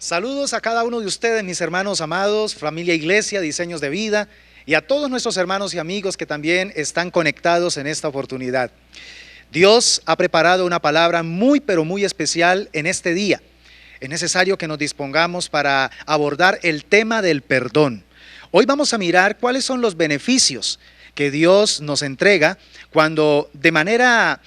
Saludos a cada uno de ustedes, mis hermanos amados, familia Iglesia, Diseños de Vida, y a todos nuestros hermanos y amigos que también están conectados en esta oportunidad. Dios ha preparado una palabra muy pero muy especial en este día. Es necesario que nos dispongamos para abordar el tema del perdón. Hoy vamos a mirar cuáles son los beneficios que Dios nos entrega cuando de manera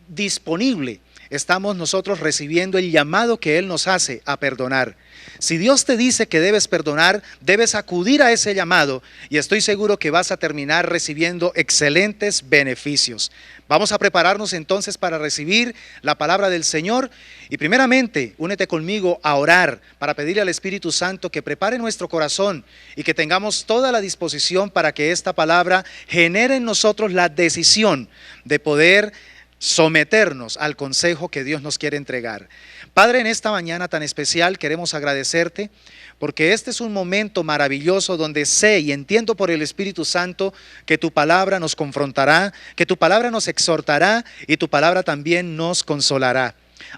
disponible estamos nosotros recibiendo el llamado que Él nos hace a perdonar. Si Dios te dice que debes perdonar, debes acudir a ese llamado y estoy seguro que vas a terminar recibiendo excelentes beneficios. Vamos a prepararnos entonces para recibir la palabra del Señor y primeramente únete conmigo a orar para pedirle al Espíritu Santo que prepare nuestro corazón y que tengamos toda la disposición para que esta palabra genere en nosotros la decisión de poder someternos al consejo que Dios nos quiere entregar. Padre, en esta mañana tan especial queremos agradecerte porque este es un momento maravilloso donde sé y entiendo por el Espíritu Santo que tu palabra nos confrontará, que tu palabra nos exhortará y tu palabra también nos consolará.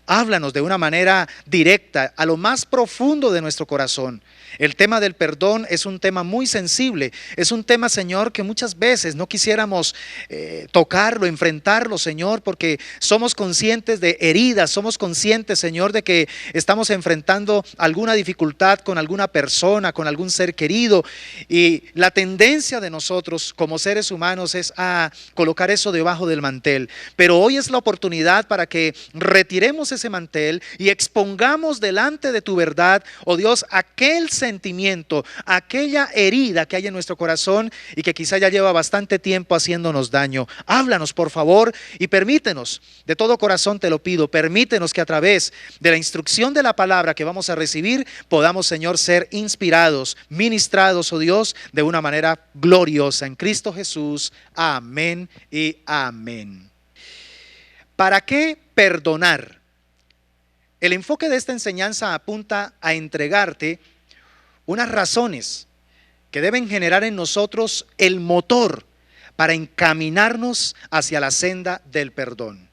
Háblanos de una manera directa a lo más profundo de nuestro corazón. El tema del perdón es un tema muy sensible, es un tema, Señor, que muchas veces no quisiéramos tocarlo, enfrentarlo, Señor, porque somos conscientes de heridas, somos conscientes, Señor, de que estamos enfrentando alguna dificultad con alguna persona, con algún ser querido, y la tendencia de nosotros como seres humanos es a colocar eso debajo del mantel. Pero hoy es la oportunidad para que retiremos ese mantel y expongamos delante de tu verdad, oh Dios, aquel sentimiento, aquella herida que hay en nuestro corazón y que quizá ya lleva bastante tiempo haciéndonos daño. Háblanos, por favor, y permítenos, de todo corazón te lo pido, permítenos que a través de la instrucción de la palabra que vamos a recibir, podamos, Señor, ser inspirados, ministrados, oh Dios, de una manera gloriosa en Cristo Jesús. Amén y amén. ¿Para qué perdonar? El enfoque de esta enseñanza apunta a entregarte unas razones que deben generar en nosotros el motor para encaminarnos hacia la senda del perdón.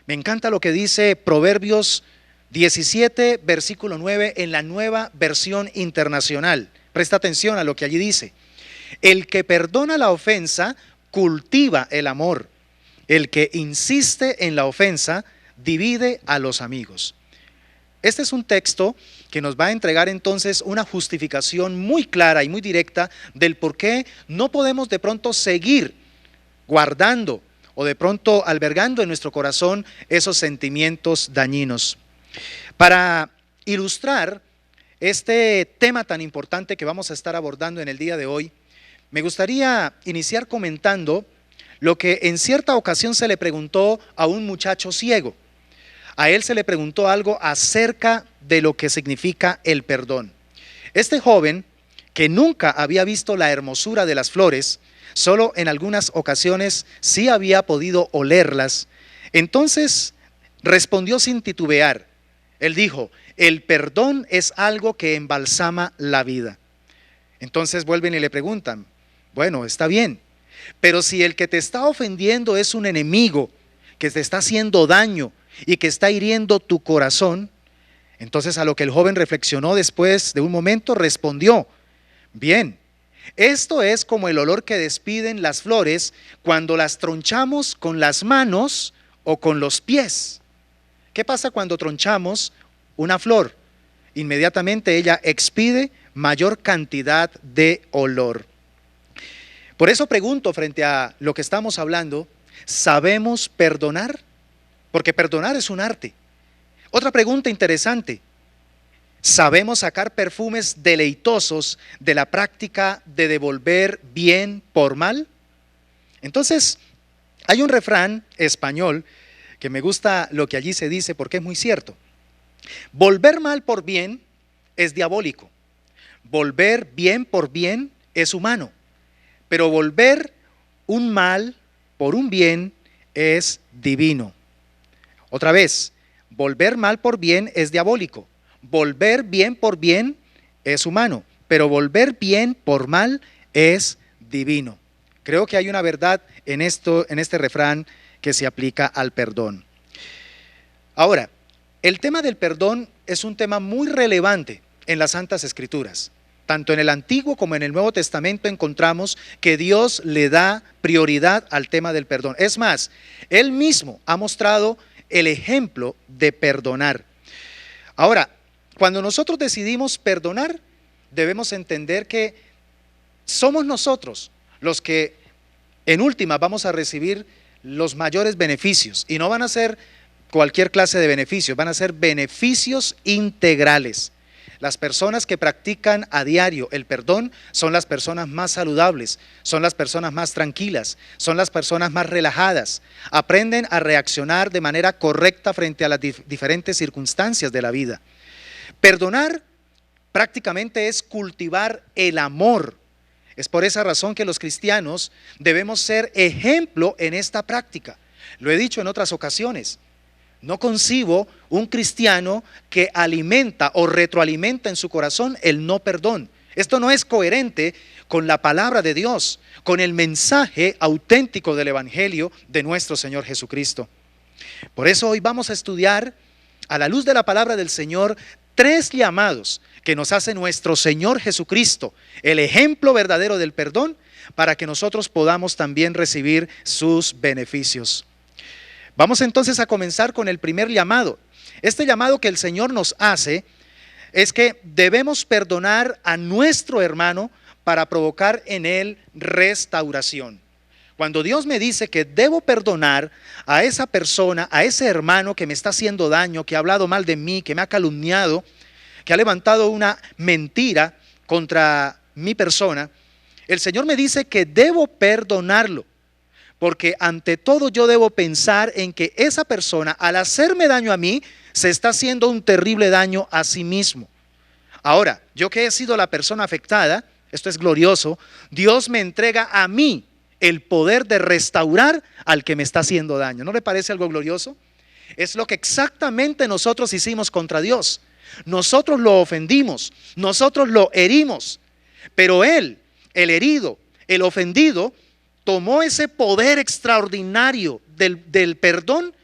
Me encanta lo que dice Proverbios 17, versículo 9 en la Nueva Versión Internacional. Presta atención a lo que allí dice. El que perdona la ofensa cultiva el amor. El que insiste en la ofensa divide a los amigos. Este es un texto que nos va a entregar entonces una justificación muy clara y muy directa del por qué no podemos de pronto seguir guardando o de pronto albergando en nuestro corazón esos sentimientos dañinos. Para ilustrar este tema tan importante que vamos a estar abordando en el día de hoy, me gustaría iniciar comentando lo que en cierta ocasión se le preguntó a un muchacho ciego. A él se le preguntó algo acerca de lo que significa el perdón. Este joven, que nunca había visto la hermosura de las flores, solo en algunas ocasiones sí había podido olerlas, entonces respondió sin titubear. Él dijo, el perdón es algo que embalsama la vida. Entonces vuelven y le preguntan, bueno, está bien, pero si el que te está ofendiendo es un enemigo, que te está haciendo daño, y que está hiriendo tu corazón, entonces a lo que el joven reflexionó después de un momento respondió, bien, esto es como el olor que despiden las flores cuando las tronchamos con las manos o con los pies. ¿Qué pasa cuando tronchamos una flor? Inmediatamente ella expide mayor cantidad de olor. Por eso pregunto frente a lo que estamos hablando, ¿sabemos perdonar? Porque perdonar es un arte. Otra pregunta interesante. ¿Sabemos sacar perfumes deleitosos de la práctica de devolver bien por mal? Entonces, hay un refrán español que me gusta lo que allí se dice porque es muy cierto. Volver mal por bien es diabólico. Volver bien por bien es humano. Pero volver un mal por un bien es divino. Otra vez, volver mal por bien es diabólico, volver bien por bien es humano, pero volver bien por mal es divino. Creo que hay una verdad en este refrán que se aplica al perdón. Ahora, el tema del perdón es un tema muy relevante en las Santas Escrituras. Tanto en el Antiguo como en el Nuevo Testamento encontramos que Dios le da prioridad al tema del perdón. Es más, Él mismo ha mostrado el ejemplo de perdonar. Ahora, cuando nosotros decidimos perdonar, debemos entender que somos nosotros los que en última vamos a recibir los mayores beneficios, y no van a ser cualquier clase de beneficios, van a ser beneficios integrales. Las personas que practican a diario el perdón son las personas más saludables, son las personas más tranquilas, son las personas más relajadas, aprenden a reaccionar de manera correcta frente a las diferentes circunstancias de la vida. Perdonar prácticamente es cultivar el amor. Es por esa razón que los cristianos debemos ser ejemplo en esta práctica. Lo he dicho en otras ocasiones. No concibo un cristiano que alimenta o retroalimenta en su corazón el no perdón. Esto no es coherente con la palabra de Dios, con el mensaje auténtico del Evangelio de nuestro Señor Jesucristo. Por eso hoy vamos a estudiar, a la luz de la palabra del Señor, 3 llamados que nos hace nuestro Señor Jesucristo, el ejemplo verdadero del perdón, para que nosotros podamos también recibir sus beneficios. Vamos entonces a comenzar con el primer llamado. Este llamado que el Señor nos hace es que debemos perdonar a nuestro hermano para provocar en él restauración. Cuando Dios me dice que debo perdonar a esa persona, a ese hermano que me está haciendo daño, que ha hablado mal de mí, que me ha calumniado, que ha levantado una mentira contra mi persona, el Señor me dice que debo perdonarlo. Porque ante todo yo debo pensar en que esa persona, al hacerme daño a mí, se está haciendo un terrible daño a sí mismo. Ahora, yo que he sido la persona afectada, esto es glorioso, Dios me entrega a mí el poder de restaurar al que me está haciendo daño. ¿No le parece algo glorioso? Es lo que exactamente nosotros hicimos contra Dios. Nosotros lo ofendimos, nosotros lo herimos, pero Él, el herido, el ofendido, tomó ese poder extraordinario del perdón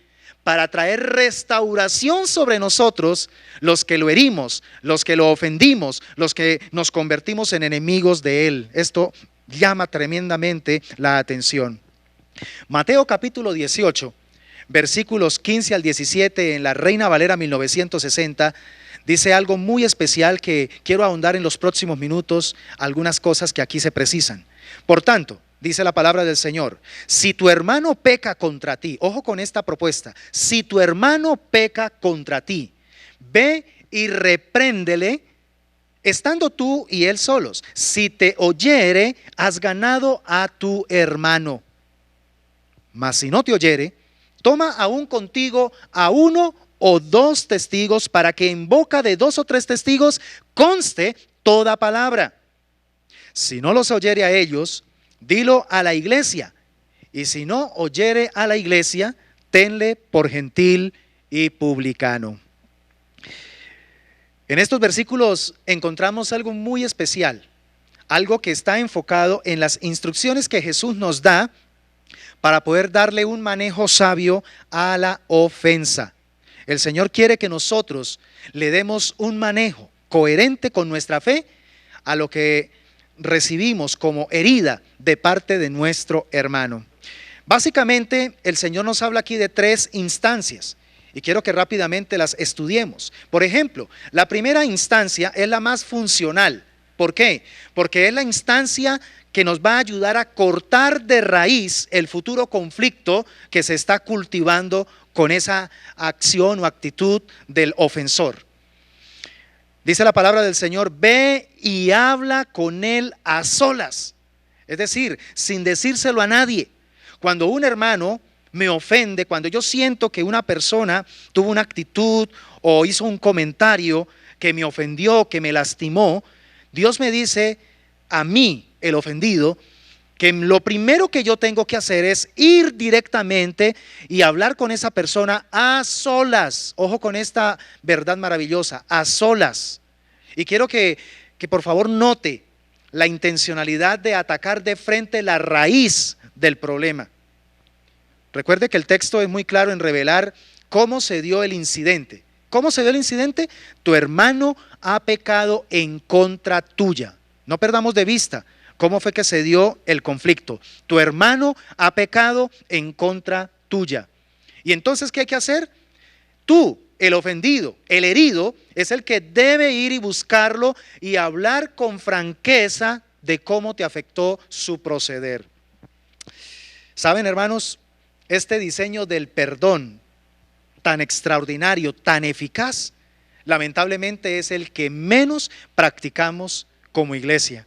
para traer restauración sobre nosotros, los que lo herimos, los que lo ofendimos, los que nos convertimos en enemigos de Él. Esto llama tremendamente la atención. Mateo capítulo 18, versículos 15 al 17 en la Reina Valera 1960, dice algo muy especial que quiero ahondar en los próximos minutos, algunas cosas que aquí se precisan. Por tanto, dice la palabra del Señor, si tu hermano peca contra ti, ojo con esta propuesta, si tu hermano peca contra ti, ve y repréndele, estando tú y él solos. Si te oyere, has ganado a tu hermano. Mas si no te oyere, toma aún contigo a 1 o 2 testigos, para que en boca de 2 o 3 testigos conste toda palabra. Si no los oyere a ellos, dilo a la iglesia, y si no oyere a la iglesia, tenle por gentil y publicano. En estos versículos encontramos algo muy especial, algo que está enfocado en las instrucciones que Jesús nos da para poder darle un manejo sabio a la ofensa. El Señor quiere que nosotros le demos un manejo coherente con nuestra fe a lo que recibimos como herida de parte de nuestro hermano. Básicamente, el Señor nos habla aquí de 3 instancias y quiero que rápidamente las estudiemos. Por ejemplo, la primera instancia es la más funcional. ¿Por qué? Porque es la instancia que nos va a ayudar a cortar de raíz el futuro conflicto que se está cultivando con esa acción o actitud del ofensor. Dice la palabra del Señor, ve y habla con él a solas. Es decir, sin decírselo a nadie. Cuando un hermano me ofende, cuando yo siento que una persona tuvo una actitud o hizo un comentario que me ofendió, que me lastimó, Dios me dice a mí, el ofendido, que lo primero que yo tengo que hacer es ir directamente y hablar con esa persona a solas. Ojo con esta verdad maravillosa, a solas. Y quiero que por favor note la intencionalidad de atacar de frente la raíz del problema. Recuerde que el texto es muy claro en revelar cómo se dio el incidente, ¿Cómo se dio el incidente? Tu hermano ha pecado en contra tuya. No perdamos de vista cómo fue que se dio el conflicto. Tu hermano ha pecado en contra tuya. Y entonces, ¿qué hay que hacer? Tú, el ofendido, el herido, es el que debe ir y buscarlo y hablar con franqueza de cómo te afectó su proceder. ¿Saben, hermanos? Este diseño del perdón tan extraordinario, tan eficaz, lamentablemente es el que menos practicamos como iglesia.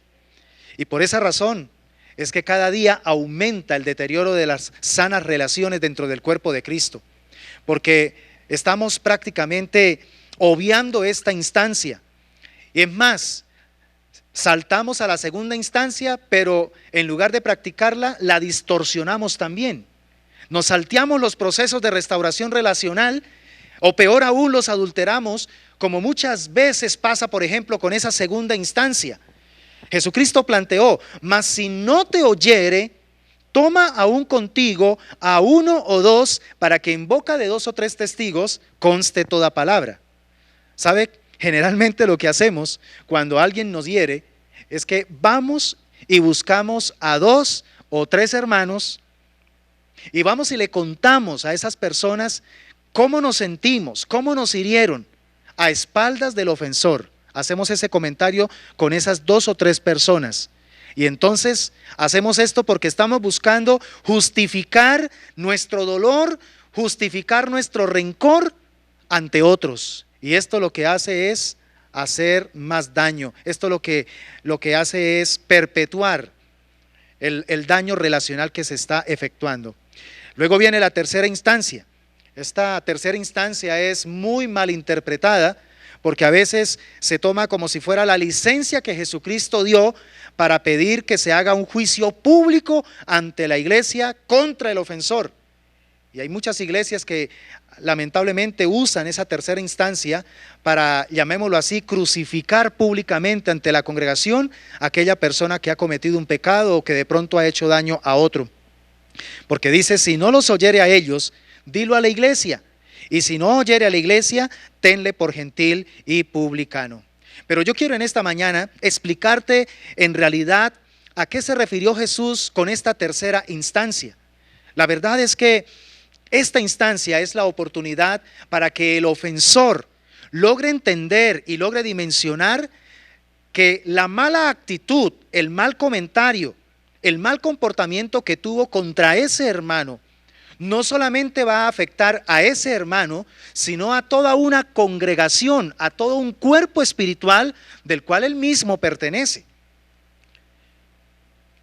Y por esa razón es que cada día aumenta el deterioro de las sanas relaciones dentro del cuerpo de Cristo, porque estamos prácticamente obviando esta instancia. Y es más, saltamos a la segunda instancia, pero en lugar de practicarla, la distorsionamos también. Nos salteamos los procesos de restauración relacional, o peor aún, los adulteramos, como muchas veces pasa, por ejemplo, con esa segunda instancia. Jesucristo planteó: mas si no te oyere, toma aún contigo a uno o dos, para que en boca de 2 o 3 testigos conste toda palabra. ¿Sabe? Generalmente lo que hacemos cuando alguien nos hiere es que vamos y buscamos a 2 o 3 hermanos y vamos y le contamos a esas personas cómo nos sentimos, cómo nos hirieron a espaldas del ofensor. Hacemos ese comentario con esas 2 o 3 personas. Y entonces hacemos esto porque estamos buscando justificar nuestro dolor, justificar nuestro rencor ante otros. Y esto lo que hace es hacer más daño. Esto lo que hace es perpetuar el daño relacional que se está efectuando. Luego viene la tercera instancia. Esta tercera instancia es muy mal interpretada, porque a veces se toma como si fuera la licencia que Jesucristo dio para pedir que se haga un juicio público ante la iglesia contra el ofensor. Y hay muchas iglesias que lamentablemente usan esa tercera instancia para, llamémoslo así, crucificar públicamente ante la congregación a aquella persona que ha cometido un pecado o que de pronto ha hecho daño a otro. Porque dice: si no los oyere a ellos, dilo a la iglesia. Y si no oyere a la iglesia, tenle por gentil y publicano. Pero yo quiero en esta mañana explicarte en realidad a qué se refirió Jesús con esta tercera instancia. La verdad es que esta instancia es la oportunidad para que el ofensor logre entender y logre dimensionar que la mala actitud, el mal comentario, el mal comportamiento que tuvo contra ese hermano, no solamente va a afectar a ese hermano, sino a toda una congregación, a todo un cuerpo espiritual del cual él mismo pertenece.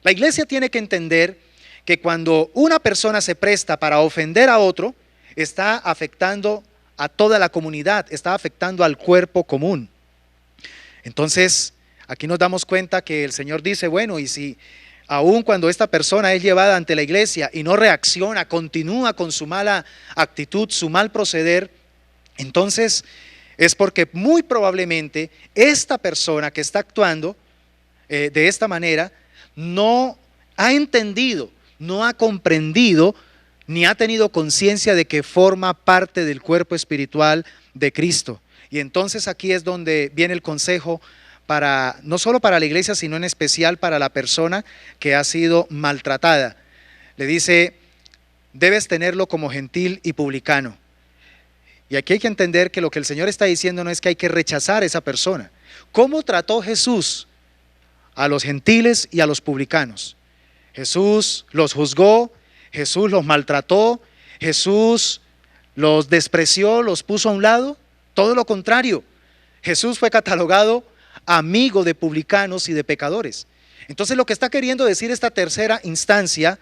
La iglesia tiene que entender que cuando una persona se presta para ofender a otro, está afectando a toda la comunidad, está afectando al cuerpo común. Entonces, aquí nos damos cuenta que el Señor dice: bueno, y si aun cuando esta persona es llevada ante la iglesia y no reacciona, continúa con su mala actitud, su mal proceder, entonces es porque muy probablemente esta persona que está actuando de esta manera no ha entendido, no ha comprendido, ni ha tenido conciencia de que forma parte del cuerpo espiritual de Cristo. Y entonces aquí es donde viene el consejo para, no solo para la iglesia, sino en especial para la persona que ha sido maltratada. Le dice: debes tenerlo como gentil y publicano. Y aquí hay que entender que lo que el Señor está diciendo no es que hay que rechazar a esa persona. ¿Cómo trató Jesús a los gentiles y a los publicanos? Jesús los juzgó, Jesús los maltrató, Jesús los despreció, los puso a un lado. Todo lo contrario, Jesús fue catalogado amigo de publicanos y de pecadores. Entonces lo que está queriendo decir esta tercera instancia,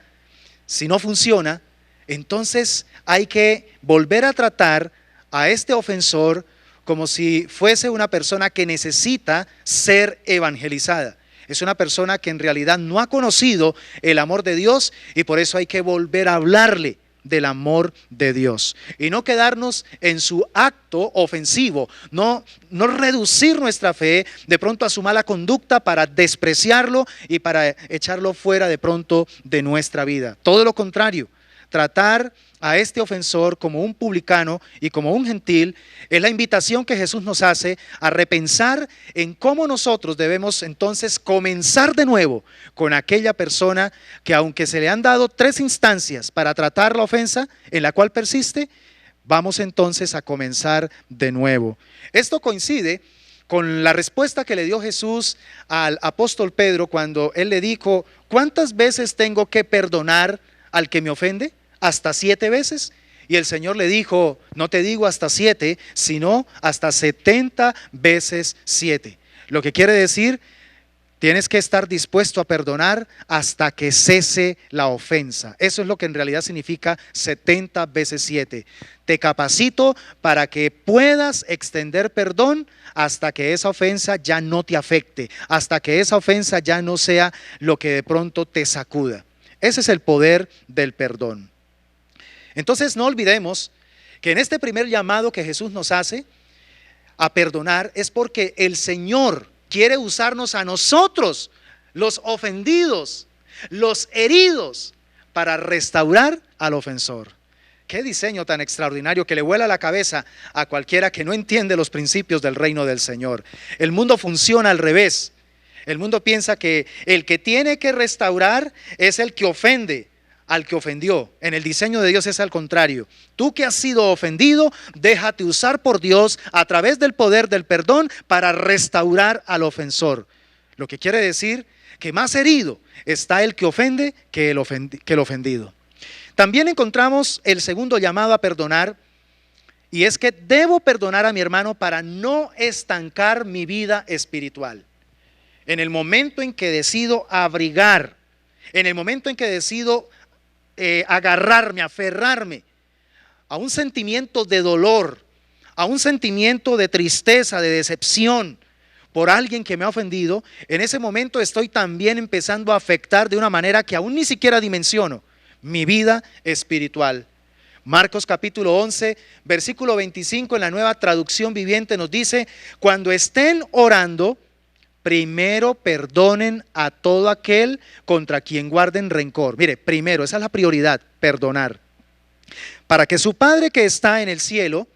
si no funciona, entonces hay que volver a tratar a este ofensor como si fuese una persona que necesita ser evangelizada. Es una persona que en realidad no ha conocido el amor de Dios, y por eso hay que volver a hablarle del amor de Dios y no quedarnos en su acto ofensivo, no reducir nuestra fe de pronto a su mala conducta para despreciarlo y para echarlo fuera de pronto de nuestra vida. Todo lo contrario, tratar a este ofensor como un publicano y como un gentil, es la invitación que Jesús nos hace a repensar en cómo nosotros debemos entonces comenzar de nuevo con aquella persona que, aunque se le han dado 3 instancias para tratar la ofensa en la cual persiste, vamos entonces a comenzar de nuevo. Esto coincide con la respuesta que le dio Jesús al apóstol Pedro cuando él le dijo: ¿cuántas veces tengo que perdonar al que me ofende? ¿Hasta 7 veces? Y el Señor le dijo: no te digo hasta 7, sino hasta 70 veces 7. Lo que quiere decir, tienes que estar dispuesto a perdonar hasta que cese la ofensa. Eso es lo que en realidad significa 70 veces 7. Te capacito para que puedas extender perdón hasta que esa ofensa ya no te afecte, hasta que esa ofensa ya no sea lo que de pronto te sacuda. Ese es el poder del perdón. Entonces no olvidemos que en este primer llamado que Jesús nos hace a perdonar es porque el Señor quiere usarnos a nosotros, los ofendidos, los heridos, para restaurar al ofensor. Qué diseño tan extraordinario que le vuela la cabeza a cualquiera que no entiende los principios del reino del Señor. El mundo funciona al revés. El mundo piensa que el que tiene que restaurar es el que ofende al que ofendió. En el diseño de Dios es al contrario. Tú que has sido ofendido, déjate usar por Dios a través del poder del perdón para restaurar al ofensor. Lo que quiere decir que más herido está el que ofende que el ofendido. También encontramos el segundo llamado a perdonar, y es que debo perdonar a mi hermano para no estancar mi vida espiritual. En el momento en que decido abrigar, en el momento en que decido agarrarme, aferrarme a un sentimiento de dolor, a un sentimiento de tristeza, de decepción por alguien que me ha ofendido, en ese momento estoy también empezando a afectar de una manera que aún ni siquiera dimensiono mi vida espiritual. Marcos capítulo 11, versículo 25 en la Nueva Traducción Viviente nos dice: cuando estén orando, primero perdonen a todo aquel contra quien guarden rencor. Mire, primero, esa es la prioridad, perdonar. Para que su Padre que está en el cielo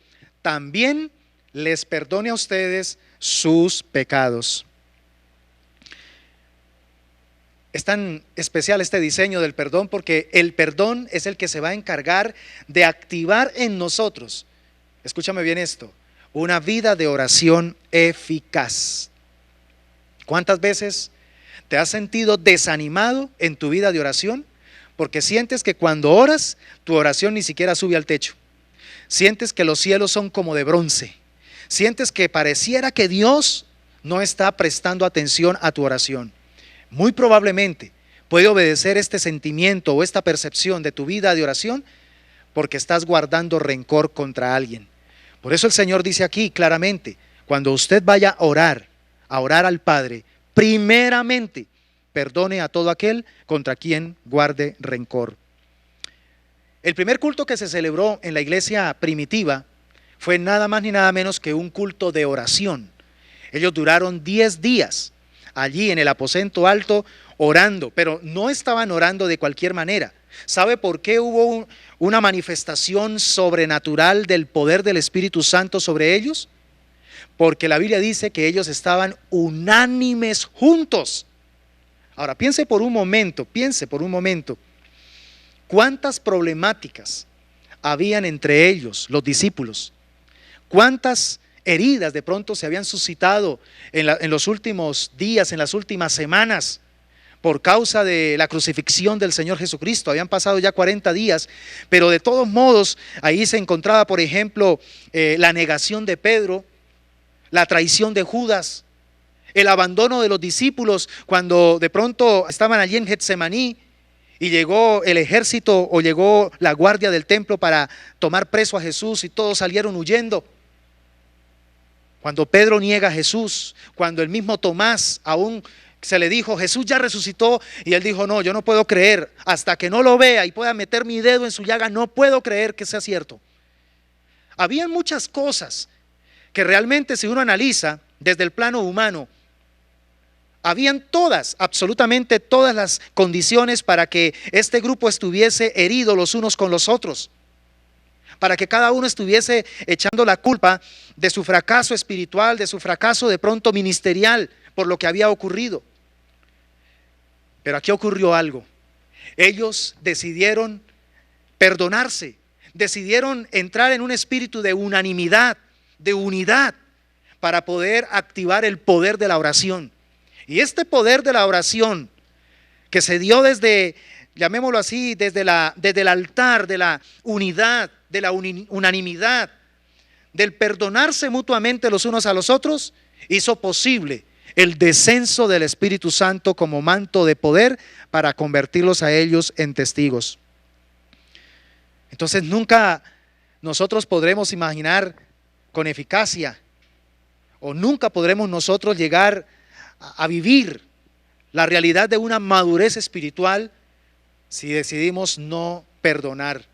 también les perdone a ustedes sus pecados. Es tan especial este diseño del perdón porque el perdón es el que se va a encargar de activar en nosotros, escúchame bien esto, una vida de oración eficaz. ¿Cuántas veces te has sentido desanimado en tu vida de oración? Porque sientes que cuando oras, tu oración ni siquiera sube al techo. Sientes que los cielos son como de bronce. Sientes que pareciera que Dios no está prestando atención a tu oración. Muy probablemente puede obedecer este sentimiento o esta percepción de tu vida de oración porque estás guardando rencor contra alguien. Por eso el Señor dice aquí claramente: cuando usted vaya a orar al Padre, primeramente perdone a todo aquel contra quien guarde rencor. El primer culto que se celebró en la iglesia primitiva fue nada más ni nada menos que un culto de oración. Ellos duraron 10 días allí en el aposento alto orando, pero no estaban orando de cualquier manera. ¿Sabe por qué hubo una manifestación sobrenatural del poder del Espíritu Santo sobre ellos? Porque la Biblia dice que ellos estaban unánimes juntos. Ahora piense por un momento, ¿cuántas problemáticas habían entre ellos, los discípulos? ¿Cuántas heridas de pronto se habían suscitado en los últimos días, en las últimas semanas, por causa de la crucifixión del Señor Jesucristo? Habían pasado ya 40 días, pero de todos modos ahí se encontraba, por ejemplo, la negación de Pedro, la traición de Judas, el abandono de los discípulos cuando de pronto estaban allí en Getsemaní y llegó el ejército o llegó la guardia del templo para tomar preso a Jesús y todos salieron huyendo. Cuando Pedro niega a Jesús, cuando el mismo Tomás aún se le dijo: Jesús ya resucitó, y él dijo: no, yo no puedo creer, hasta que no lo vea y pueda meter mi dedo en su llaga, no puedo creer que sea cierto. Habían muchas cosas que realmente, si uno analiza desde el plano humano, Habían todas, absolutamente todas las condiciones para que este grupo estuviese herido los unos con los otros, para que cada uno estuviese echando la culpa de su fracaso espiritual, de su fracaso de pronto ministerial, por lo que había ocurrido. Pero aquí ocurrió algo. Ellos decidieron perdonarse, decidieron entrar en un espíritu de unanimidad, de unidad, para poder activar el poder de la oración. Y este poder de la oración que se dio desde, llamémoslo así, desde el altar de la unidad, de la unanimidad, del perdonarse mutuamente los unos a los otros, hizo posible el descenso del Espíritu Santo como manto de poder para convertirlos a ellos en testigos. Entonces nunca nosotros podremos imaginar con eficacia, o nunca podremos nosotros llegar a vivir la realidad de una madurez espiritual si decidimos no perdonar.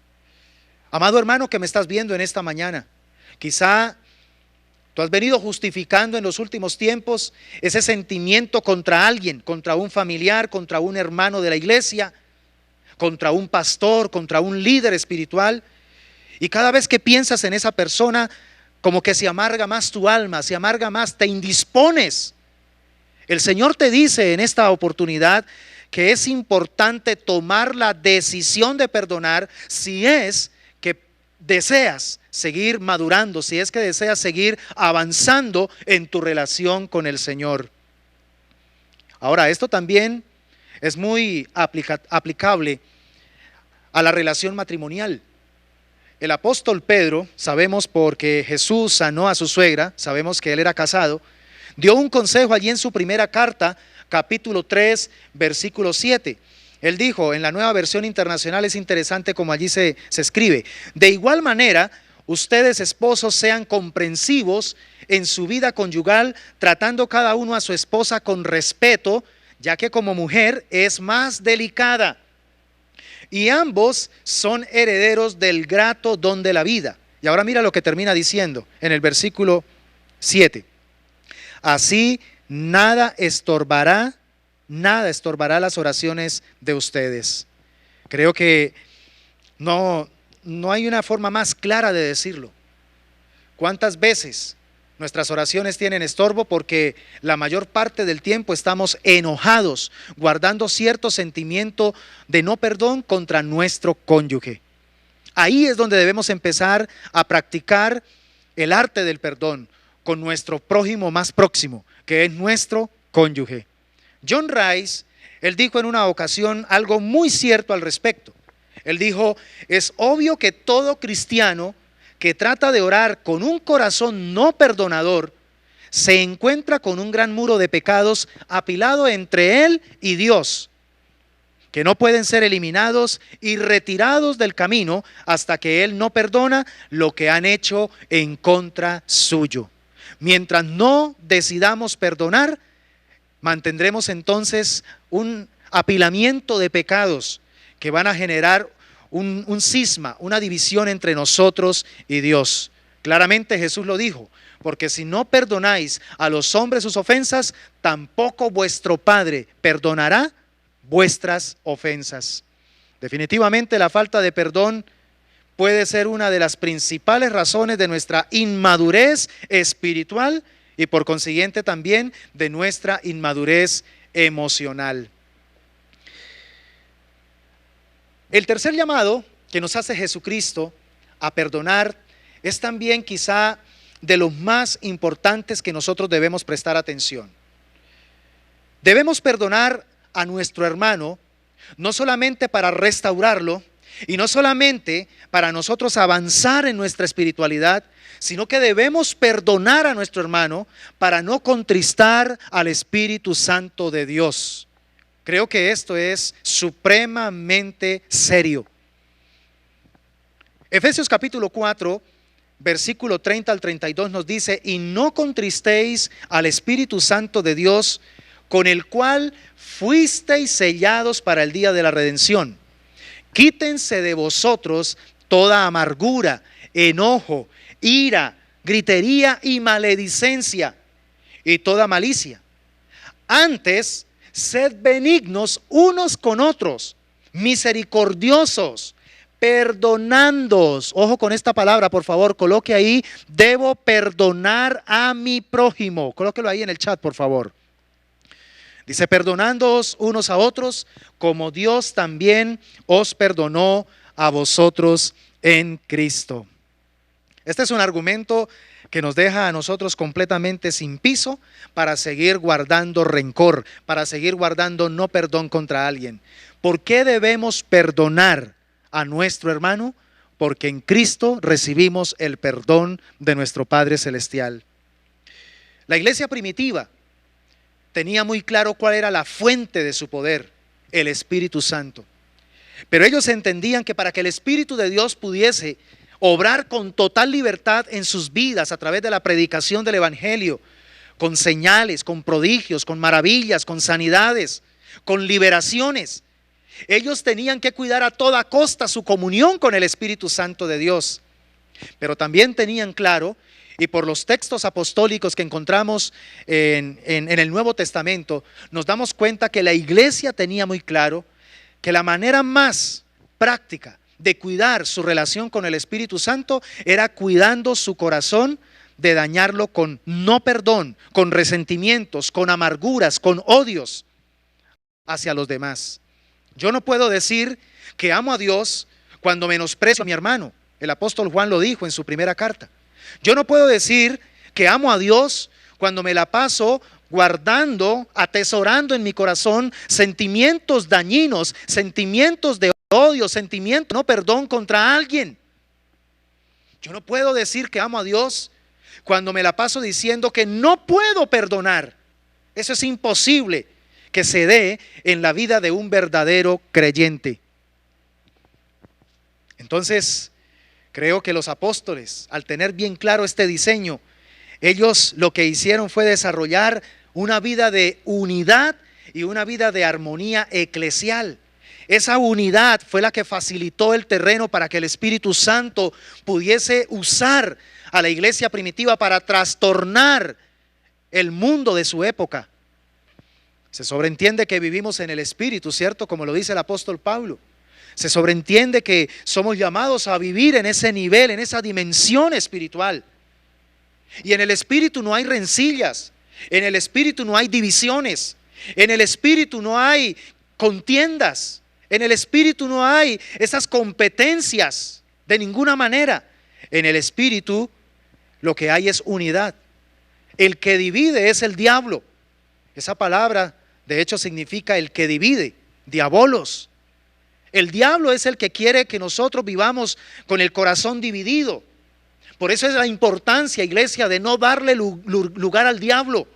Amado hermano que me estás viendo en esta mañana, quizá tú has venido justificando en los últimos tiempos ese sentimiento contra alguien, contra un familiar, contra un hermano de la iglesia, contra un pastor, contra un líder espiritual. Y cada vez que piensas en esa persona, como que se amarga más tu alma, se amarga más, te indispones. El Señor te dice en esta oportunidad que es importante tomar la decisión de perdonar si es que deseas seguir madurando, si es que deseas seguir avanzando en tu relación con el Señor. Ahora, esto también es muy aplicable a la relación matrimonial. El apóstol Pedro, sabemos porque Jesús sanó a su suegra, sabemos que él era casado, dio un consejo allí en su primera carta, capítulo 3, versículo 7. Él dijo, en la Nueva Versión Internacional, es interesante como allí se escribe: de igual manera, ustedes esposos sean comprensivos en su vida conyugal, tratando cada uno a su esposa con respeto, ya que como mujer es más delicada. Y ambos son herederos del grato don de la vida. Y ahora mira lo que termina diciendo en el versículo 7. Así nada estorbará las oraciones de ustedes. Creo que no hay una forma más clara de decirlo. ¿Cuántas veces nuestras oraciones tienen estorbo? Porque la mayor parte del tiempo estamos enojados, guardando cierto sentimiento de no perdón contra nuestro cónyuge. Ahí es donde debemos empezar a practicar el arte del perdón con nuestro prójimo más próximo, que es nuestro cónyuge. John Rice, él dijo en una ocasión algo muy cierto al respecto. Él dijo, es obvio que todo cristiano que trata de orar con un corazón no perdonador se encuentra con un gran muro de pecados apilado entre él y Dios, que no pueden ser eliminados y retirados del camino hasta que él no perdona lo que han hecho en contra suyo. Mientras no decidamos perdonar, mantendremos entonces un apilamiento de pecados que van a generar un cisma, una división entre nosotros y Dios. Claramente Jesús lo dijo, porque si no perdonáis a los hombres sus ofensas, tampoco vuestro Padre perdonará vuestras ofensas. Definitivamente la falta de perdón puede ser una de las principales razones de nuestra inmadurez espiritual y por consiguiente también de nuestra inmadurez emocional. El tercer llamado que nos hace Jesucristo a perdonar es también quizá de los más importantes que nosotros debemos prestar atención. Debemos perdonar a nuestro hermano no solamente para restaurarlo, y no solamente para nosotros avanzar en nuestra espiritualidad, sino que debemos perdonar a nuestro hermano para no contristar al Espíritu Santo de Dios. Creo que esto es supremamente serio. Efesios capítulo 4, versículo 30 al 32 nos dice, y no contristéis al Espíritu Santo de Dios, con el cual fuisteis sellados para el día de la redención. Quítense de vosotros toda amargura, enojo, ira, gritería y maledicencia y toda malicia. Antes, sed benignos unos con otros, misericordiosos, perdonándoos. Ojo con esta palabra, por favor, coloque ahí, debo perdonar a mi prójimo. Colóquelo ahí en el chat, por favor. Dice, perdonándoos unos a otros, como Dios también os perdonó a vosotros en Cristo. Este es un argumento que nos deja a nosotros completamente sin piso para seguir guardando rencor, para seguir guardando no perdón contra alguien. ¿Por qué debemos perdonar a nuestro hermano? Porque en Cristo recibimos el perdón de nuestro Padre Celestial. La iglesia primitiva tenía muy claro cuál era la fuente de su poder, el Espíritu Santo. Pero ellos entendían que para que el Espíritu de Dios pudiese obrar con total libertad en sus vidas a través de la predicación del Evangelio, con señales, con prodigios, con maravillas, con sanidades, con liberaciones, ellos tenían que cuidar a toda costa su comunión con el Espíritu Santo de Dios. Pero también tenían claro, y por los textos apostólicos que encontramos en el Nuevo Testamento, nos damos cuenta que la iglesia tenía muy claro que la manera más práctica de cuidar su relación con el Espíritu Santo era cuidando su corazón de dañarlo con no perdón, con resentimientos, con amarguras, con odios hacia los demás. Yo no puedo decir que amo a Dios cuando menosprecio a mi hermano. El apóstol Juan lo dijo en su primera carta. Yo no puedo decir que amo a Dios cuando me la paso guardando, atesorando en mi corazón sentimientos dañinos, sentimientos de odio, sentimientos de no perdón contra alguien. Yo no puedo decir que amo a Dios cuando me la paso diciendo que no puedo perdonar. Eso es imposible que se dé en la vida de un verdadero creyente. Entonces, creo que los apóstoles, al tener bien claro este diseño, ellos lo que hicieron fue desarrollar una vida de unidad y una vida de armonía eclesial. Esa unidad fue la que facilitó el terreno para que el Espíritu Santo pudiese usar a la iglesia primitiva para trastornar el mundo de su época. Se sobreentiende que vivimos en el Espíritu, ¿cierto? Como lo dice el apóstol Pablo. Se sobreentiende que somos llamados a vivir en ese nivel, en esa dimensión espiritual. Y en el Espíritu no hay rencillas, en el Espíritu no hay divisiones, en el Espíritu no hay contiendas, en el Espíritu no hay esas competencias de ninguna manera. En el Espíritu lo que hay es unidad. El que divide es el diablo. Esa palabra de hecho significa el que divide, diabolos. El diablo es el que quiere que nosotros vivamos con el corazón dividido. Por eso es la importancia, iglesia, de no darle lugar al diablo.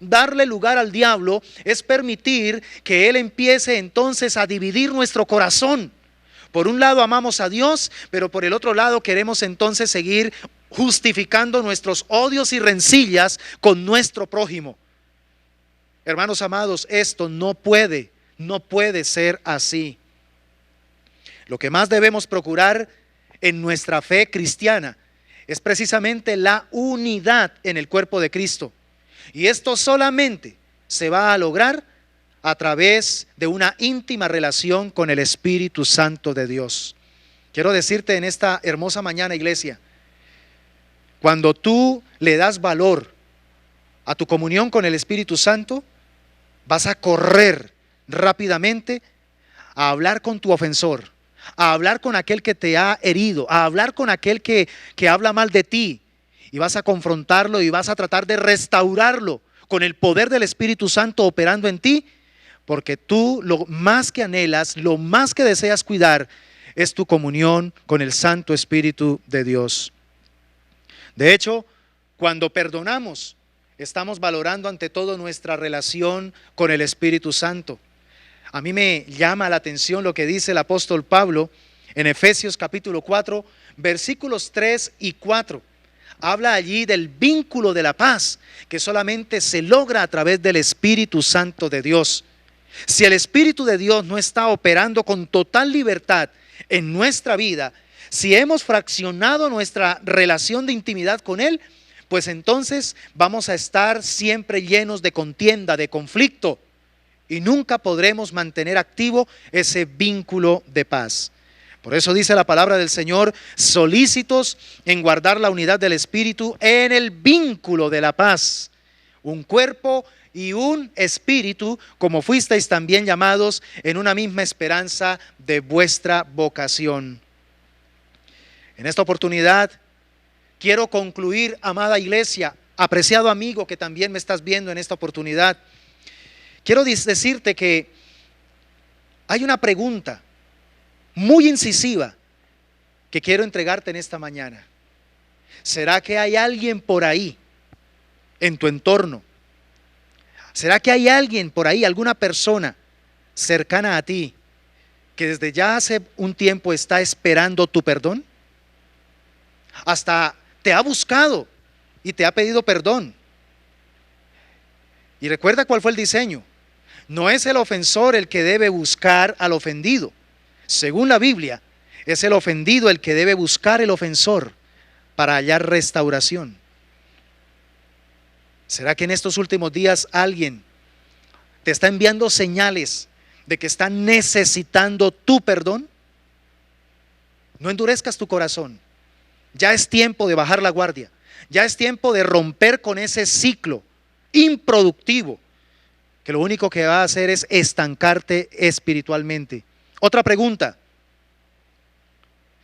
Darle lugar al diablo es permitir que él empiece entonces a dividir nuestro corazón. Por un lado amamos a Dios, pero por el otro lado queremos entonces seguir justificando nuestros odios y rencillas con nuestro prójimo. Hermanos amados, esto no puede ser así. Lo que más debemos procurar en nuestra fe cristiana es precisamente la unidad en el cuerpo de Cristo. Y esto solamente se va a lograr a través de una íntima relación con el Espíritu Santo de Dios. Quiero decirte en esta hermosa mañana, iglesia, cuando tú le das valor a tu comunión con el Espíritu Santo, vas a correr rápidamente a hablar con tu ofensor, a hablar con aquel que te ha herido, a hablar con aquel que habla mal de ti, y vas a confrontarlo y vas a tratar de restaurarlo con el poder del Espíritu Santo operando en ti, porque tú lo más que anhelas, lo más que deseas cuidar es tu comunión con el Santo Espíritu de Dios. De hecho, cuando perdonamos, estamos valorando ante todo nuestra relación con el Espíritu Santo. A mí me llama la atención lo que dice el apóstol Pablo en Efesios capítulo 4, versículos 3 y 4. Habla allí del vínculo de la paz que solamente se logra a través del Espíritu Santo de Dios. Si el Espíritu de Dios no está operando con total libertad en nuestra vida, si hemos fraccionado nuestra relación de intimidad con Él, pues entonces vamos a estar siempre llenos de contienda, de conflicto, y nunca podremos mantener activo ese vínculo de paz. Por eso dice la palabra del Señor: solícitos en guardar la unidad del Espíritu en el vínculo de la paz. Un cuerpo y un espíritu, como fuisteis también llamados en una misma esperanza de vuestra vocación. En esta oportunidad quiero concluir, amada iglesia, apreciado amigo que también me estás viendo en esta oportunidad. Quiero decirte que hay una pregunta muy incisiva que quiero entregarte en esta mañana. ¿Será que hay alguien por ahí en tu entorno? ¿Será que hay alguien por ahí, alguna persona cercana a ti, que desde ya hace un tiempo está esperando tu perdón? Hasta te ha buscado y te ha pedido perdón. Y recuerda cuál fue el diseño. No es el ofensor el que debe buscar al ofendido. Según la Biblia, es el ofendido el que debe buscar el ofensor para hallar restauración. ¿Será que en estos últimos días alguien te está enviando señales de que está necesitando tu perdón? No endurezcas tu corazón. Ya es tiempo de bajar la guardia. Ya es tiempo de romper con ese ciclo improductivo que lo único que va a hacer es estancarte espiritualmente. Otra pregunta: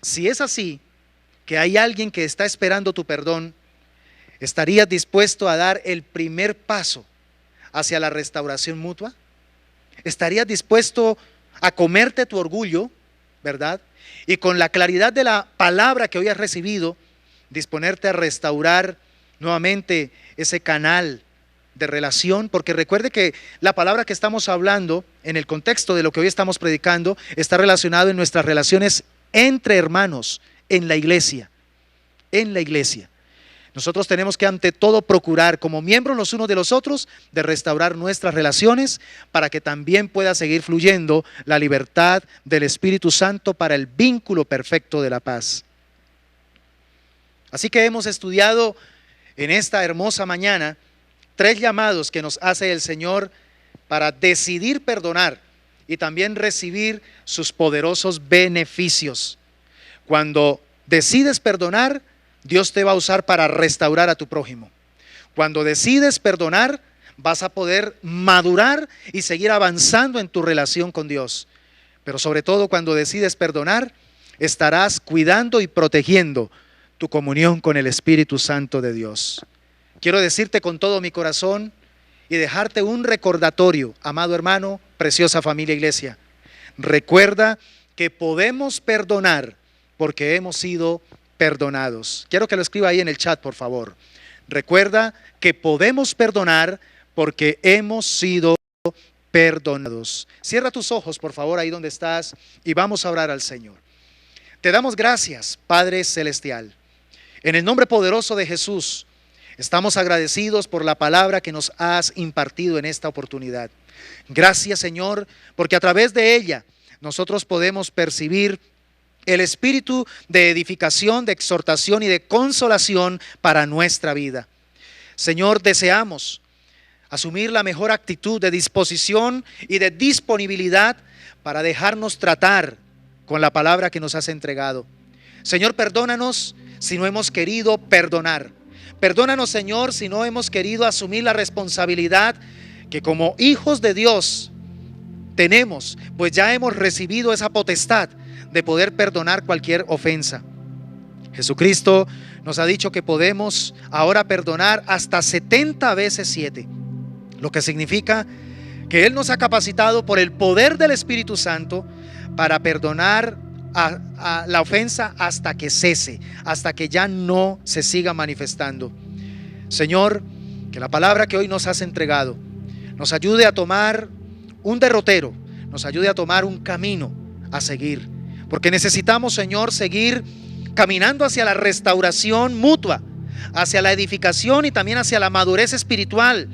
si es así, que hay alguien que está esperando tu perdón, ¿estarías dispuesto a dar el primer paso hacia la restauración mutua? ¿Estarías dispuesto a comerte tu orgullo, verdad? Y con la claridad de la palabra que hoy has recibido, disponerte a restaurar nuevamente ese canal de relación, porque recuerde que la palabra que estamos hablando en el contexto de lo que hoy estamos predicando está relacionado en nuestras relaciones entre hermanos en la iglesia. En la iglesia. Nosotros tenemos que ante todo procurar como miembros los unos de los otros de restaurar nuestras relaciones para que también pueda seguir fluyendo la libertad del Espíritu Santo para el vínculo perfecto de la paz. Así que hemos estudiado en esta hermosa mañana 3 llamados que nos hace el Señor para decidir perdonar y también recibir sus poderosos beneficios. Cuando decides perdonar, Dios te va a usar para restaurar a tu prójimo. Cuando decides perdonar, vas a poder madurar y seguir avanzando en tu relación con Dios. Pero sobre todo cuando decides perdonar, estarás cuidando y protegiendo tu comunión con el Espíritu Santo de Dios. Quiero decirte con todo mi corazón y dejarte un recordatorio, amado hermano, preciosa familia iglesia. Recuerda que podemos perdonar porque hemos sido perdonados. Quiero que lo escriba ahí en el chat, por favor. Recuerda que podemos perdonar porque hemos sido perdonados. Cierra tus ojos, por favor, ahí donde estás, y vamos a orar al Señor. Te damos gracias, Padre Celestial. En el nombre poderoso de Jesús, estamos agradecidos por la palabra que nos has impartido en esta oportunidad. Gracias, Señor, porque a través de ella nosotros podemos percibir el espíritu de edificación, de exhortación y de consolación para nuestra vida. Señor, deseamos asumir la mejor actitud de disposición y de disponibilidad para dejarnos tratar con la palabra que nos has entregado. Señor, perdónanos si no hemos querido perdonar. Perdónanos, Señor, si no hemos querido asumir la responsabilidad que como hijos de Dios tenemos, pues ya hemos recibido esa potestad de poder perdonar cualquier ofensa. Jesucristo nos ha dicho que podemos ahora perdonar hasta 70 veces 7, lo que significa que Él nos ha capacitado por el poder del Espíritu Santo para perdonar a la ofensa hasta que cese, hasta que ya no se siga manifestando. Señor, que la palabra que hoy nos has entregado nos ayude a tomar un derrotero, nos ayude a tomar un camino a seguir, porque necesitamos, Señor, seguir caminando hacia la restauración mutua, hacia la edificación y también hacia la madurez espiritual.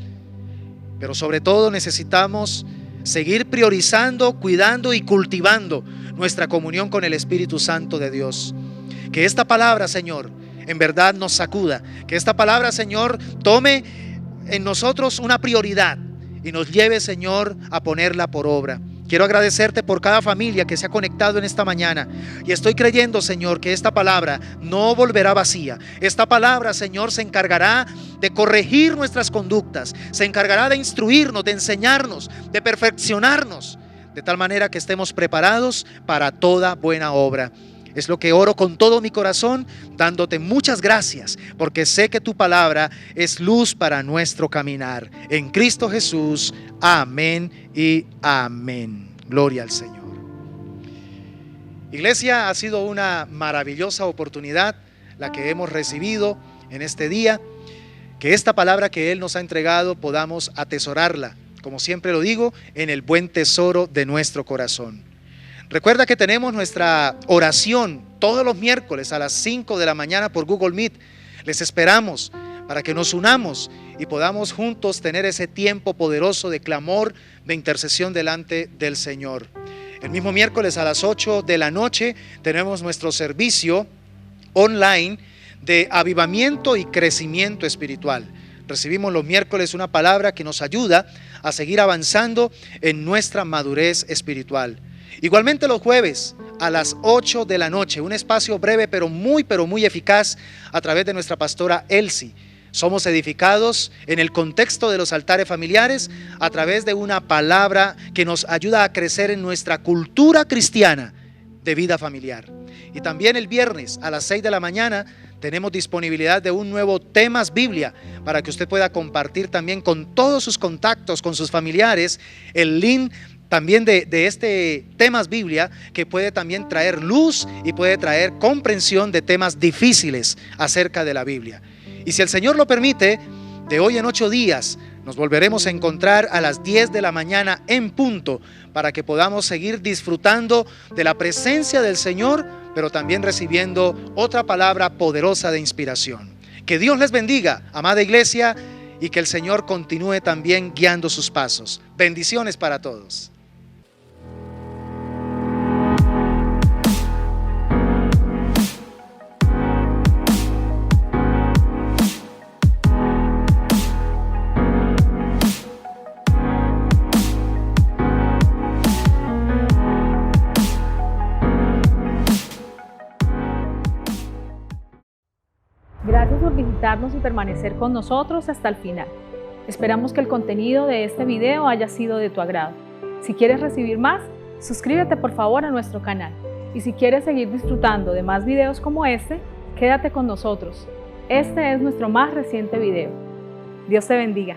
Pero sobre todo necesitamos seguir priorizando, cuidando y cultivando nuestra comunión con el Espíritu Santo de Dios. Que esta palabra, Señor, en verdad nos sacuda. Que esta palabra, Señor, tome en nosotros una prioridad y nos lleve, Señor, a ponerla por obra. Quiero agradecerte por cada familia que se ha conectado en esta mañana y estoy creyendo, Señor, que esta palabra no volverá vacía. Esta palabra, Señor, se encargará de corregir nuestras conductas, se encargará de instruirnos, de enseñarnos, de perfeccionarnos, de tal manera que estemos preparados para toda buena obra. Es lo que oro con todo mi corazón, dándote muchas gracias, porque sé que tu palabra es luz para nuestro caminar. En Cristo Jesús, amén y amén. Gloria al Señor. Iglesia, ha sido una maravillosa oportunidad la que hemos recibido en este día. Que esta palabra que Él nos ha entregado podamos atesorarla, como siempre lo digo, en el buen tesoro de nuestro corazón. Recuerda que tenemos nuestra oración todos los miércoles a las 5 de la mañana por Google Meet. Les esperamos para que nos unamos y podamos juntos tener ese tiempo poderoso de clamor, de intercesión delante del Señor. El mismo miércoles a las 8 de la noche tenemos nuestro servicio online de avivamiento y crecimiento espiritual. Recibimos los miércoles una palabra que nos ayuda a seguir avanzando en nuestra madurez espiritual. Igualmente los jueves a las 8 de la noche, un espacio breve pero muy eficaz a través de nuestra pastora Elsie. Somos edificados en el contexto de los altares familiares a través de una palabra que nos ayuda a crecer en nuestra cultura cristiana de vida familiar. Y también el viernes a las 6 de la mañana tenemos disponibilidad de un nuevo Temas Biblia para que usted pueda compartir también con todos sus contactos, con sus familiares, el link también de este Temas Biblia, que puede también traer luz y puede traer comprensión de temas difíciles acerca de la Biblia. Y si el Señor lo permite, de hoy en 8 días nos volveremos a encontrar a las 10 de la mañana en punto para que podamos seguir disfrutando de la presencia del Señor, pero también recibiendo otra palabra poderosa de inspiración. Que Dios les bendiga, amada iglesia, y que el Señor continúe también guiando sus pasos. Bendiciones para todos. Gracias por visitarnos y permanecer con nosotros hasta el final. Esperamos que el contenido de este video haya sido de tu agrado. Si quieres recibir más, suscríbete por favor a nuestro canal. Y si quieres seguir disfrutando de más videos como este, quédate con nosotros. Este es nuestro más reciente video. Dios te bendiga.